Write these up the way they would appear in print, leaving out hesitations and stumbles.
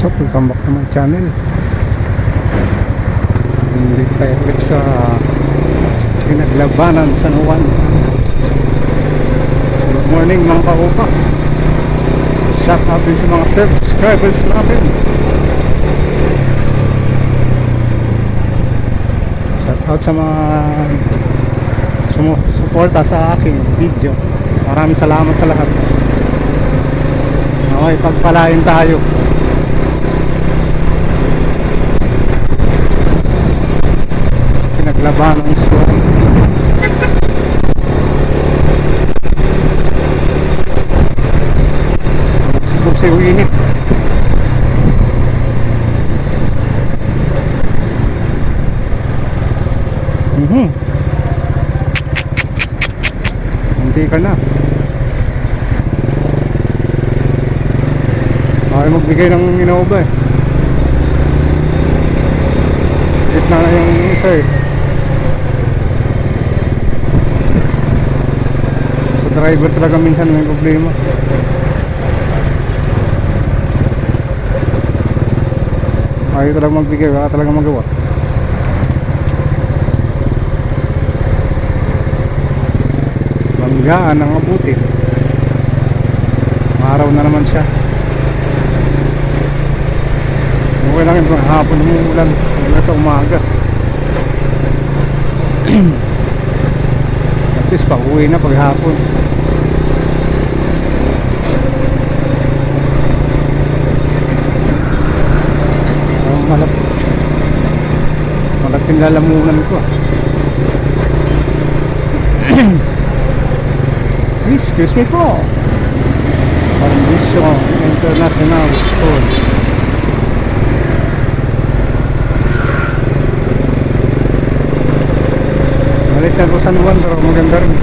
So, welcome back to my channel. Hindi tayo ulit sa pinaglabanan San Juan. Good morning mga kaupa. Shout out din sa mga subscribers natin. Shout out sa mga sumusuporta sa aking video. Maraming salamat sa lahat. Okay, pagpalain tayo. Pinaglabanan ng storm. Subog sa init. Hindi ka na. Ay magbigay ng Innova eh. Gitna na yung isa eh. Sa driver talaga minsan may problema. Ayaw talaga magbigay, wala talaga magawa. Banggaan ang abuti. Araw na naman siya. Okay lang yung hapon umuulan hanggang sa umaga. At least pa-uwi na paghapon. Malaking lalamunan ko. Excuse me po. Parmisyon International School. Malit na ko San Juan pero maganda rin.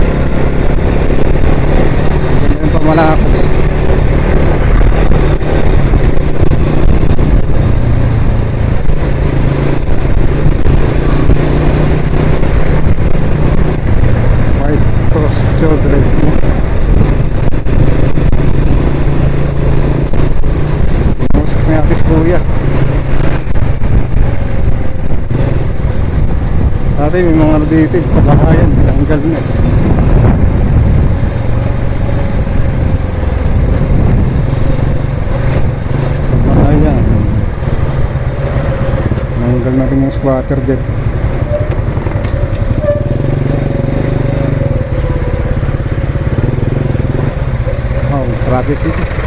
Maganda yung pamalako. White Cross Children. Pumusok na atis kuya. Dati may mga dito, pagkahayan, tanggal na. Pagkahayan. Tanggal natin yung squatter dyan. Oh, traffic dito.